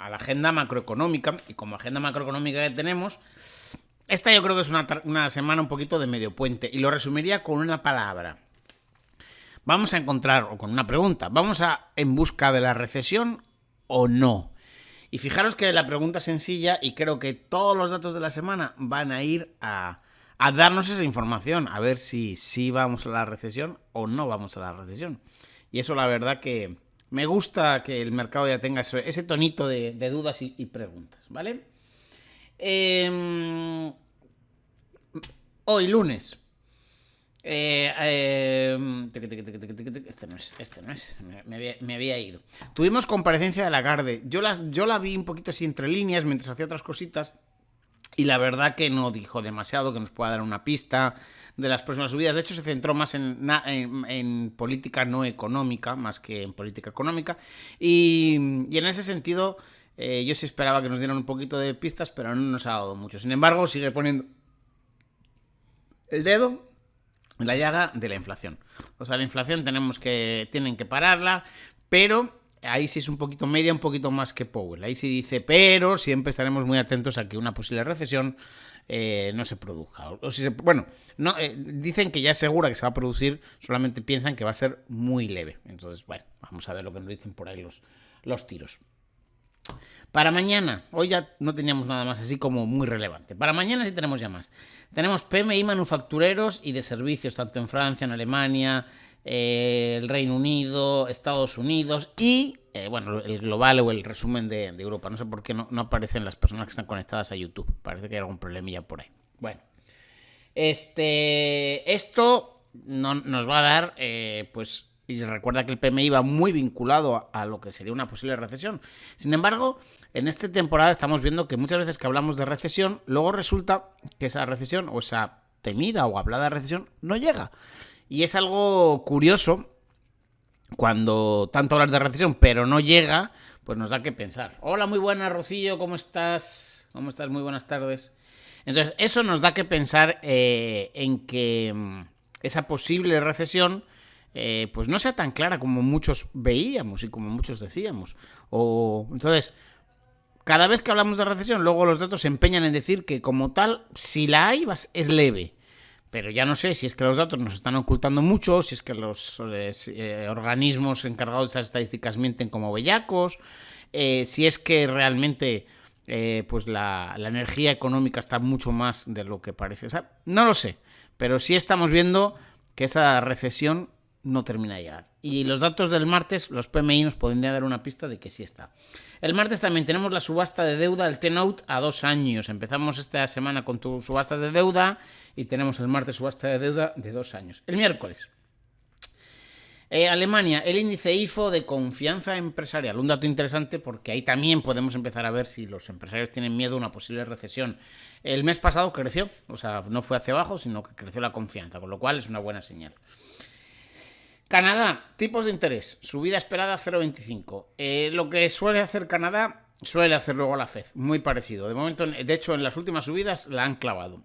a la agenda macroeconómica, y como agenda macroeconómica que tenemos, esta yo creo que es una semana un poquito de medio puente, y lo resumiría con una palabra. Vamos a encontrar, o con una pregunta, ¿vamos en busca de la recesión o no? Y fijaros que la pregunta es sencilla, y creo que todos los datos de la semana van a ir a darnos esa información, a ver si vamos a la recesión o no vamos a la recesión. Y eso la verdad que me gusta que el mercado ya tenga ese tonito de dudas y preguntas, ¿vale? Hoy lunes. Este no es, me había ido. Tuvimos comparecencia de Lagarde. Yo la vi un poquito así entre líneas mientras hacía otras cositas. Y la verdad que no dijo demasiado que nos pueda dar una pista de las próximas subidas. De hecho, se centró más en política no económica, más que en política económica. Y en ese sentido, yo sí esperaba que nos dieran un poquito de pistas, pero no nos ha dado mucho. Sin embargo, sigue poniendo el dedo en la llaga de la inflación. O sea, la inflación tienen que pararla, pero ahí sí es un poquito media, un poquito más que Powell. Ahí sí dice, pero siempre estaremos muy atentos a que una posible recesión no se produzca. Dicen que ya es segura que se va a producir, solamente piensan que va a ser muy leve. Entonces, bueno, vamos a ver lo que nos dicen por ahí los tiros. Para mañana, hoy ya no teníamos nada más así como muy relevante. Para mañana sí tenemos ya más. Tenemos PMI manufactureros y de servicios, tanto en Francia, en Alemania, el Reino Unido, Estados Unidos y, el global o el resumen de Europa. No sé por qué no aparecen las personas que están conectadas a YouTube. Parece que hay algún problemilla por ahí. Bueno, esto nos va a dar, y recuerda que el PMI va muy vinculado a lo que sería una posible recesión. Sin embargo, en esta temporada estamos viendo que muchas veces que hablamos de recesión, luego resulta que esa recesión o esa temida o hablada recesión no llega. Y es algo curioso cuando tanto hablar de recesión pero no llega, pues nos da que pensar. Hola, muy buenas, Rocío, ¿cómo estás? ¿Cómo estás? Muy buenas tardes. Entonces, eso nos da que pensar en que esa posible recesión pues no sea tan clara como muchos veíamos y como muchos decíamos. Entonces, cada vez que hablamos de recesión, luego los datos se empeñan en decir que como tal, si la hay, es leve. Pero ya no sé si es que los datos nos están ocultando mucho, si es que los organismos encargados de esas estadísticas mienten como bellacos, si es que realmente pues la energía económica está mucho más de lo que parece. O sea, no lo sé, pero sí estamos viendo que esa recesión no termina de llegar. Y los datos del martes, los PMI, nos podrían dar una pista de que sí está. El martes también tenemos la subasta de deuda, el T-Note a 2 años. Empezamos esta semana con subastas de deuda y tenemos el martes subasta de deuda de 2 años. El miércoles, Alemania, el índice IFO de confianza empresarial. Un dato interesante porque ahí también podemos empezar a ver si los empresarios tienen miedo a una posible recesión. El mes pasado creció, o sea, no fue hacia abajo, sino que creció la confianza, con lo cual es una buena señal. Canadá, tipos de interés, subida esperada 0,25. Lo que suele hacer Canadá, suele hacer luego la Fed, muy parecido. De hecho, en las últimas subidas la han clavado.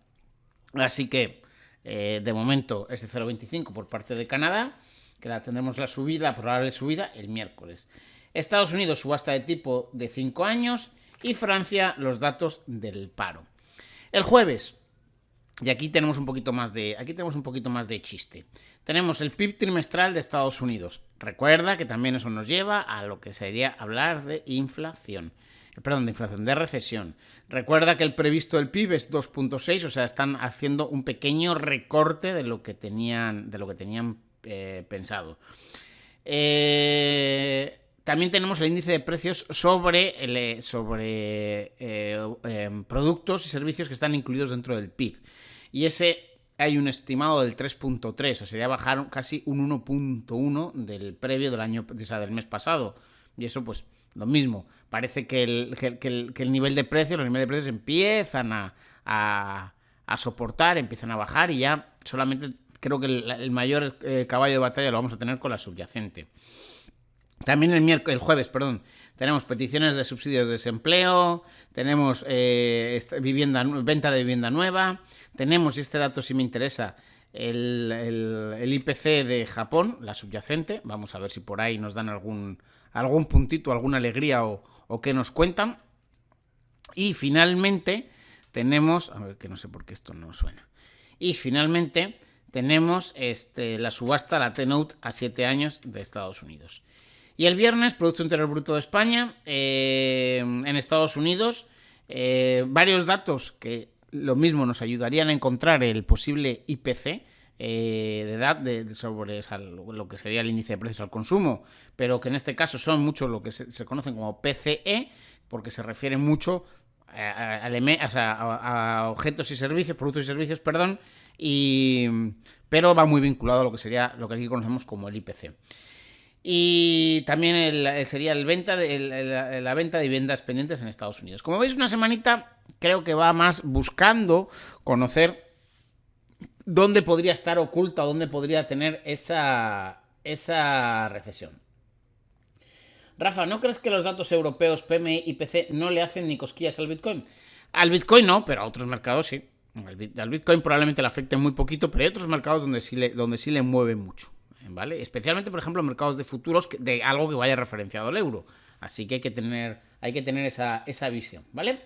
Así que, de momento, ese 0,25 por parte de Canadá, que tendremos la probable subida el miércoles. Estados Unidos, subasta de tipo de 5 años y Francia, los datos del paro. El jueves, y aquí tenemos un poquito más de chiste. Tenemos el PIB trimestral de Estados Unidos. Recuerda que también eso nos lleva a lo que sería hablar de inflación. De recesión. Recuerda que el previsto del PIB es 2,6, o sea, están haciendo un pequeño recorte de lo que tenían pensado. También tenemos el índice de precios sobre productos y servicios que están incluidos dentro del PIB. Y hay un estimado del 3,3, o sea, sería bajar casi un 1,1 del previo del mes pasado. Y eso, pues, lo mismo. Parece que el nivel de precios, los niveles de precios empiezan a soportar, empiezan a bajar y ya solamente creo que el mayor caballo de batalla lo vamos a tener con la subyacente. También el jueves, tenemos peticiones de subsidios de desempleo, tenemos venta de vivienda nueva, tenemos, y este dato sí me interesa, el IPC de Japón, la subyacente. Vamos a ver si por ahí nos dan algún puntito, alguna alegría o qué nos cuentan. Y finalmente tenemos, a ver, que no sé por qué esto no suena. Y finalmente tenemos la subasta, la T-Note a 7 años de Estados Unidos. Y el viernes, Producto Interior Bruto de España, en Estados Unidos, varios datos que lo mismo nos ayudarían a encontrar el posible IPC de edad sobre lo que sería el índice de precios al consumo, pero que en este caso son mucho lo que se conocen como PCE, porque se refiere mucho a objetos y servicios, productos y servicios, perdón, pero va muy vinculado a lo que sería lo que aquí conocemos como el IPC. Y también sería la venta de viviendas pendientes en Estados Unidos. Como veis, una semanita creo que va más buscando conocer dónde podría estar oculta, dónde podría tener esa recesión. Rafa, ¿no crees que los datos europeos PMI y IPC no le hacen ni cosquillas al Bitcoin? Al Bitcoin no, pero a otros mercados sí. Al Bitcoin probablemente le afecte muy poquito, pero hay otros mercados donde sí le mueve mucho, ¿vale? Especialmente, por ejemplo, mercados de futuros de algo que vaya referenciado al euro. Así que hay que tener esa visión, ¿vale?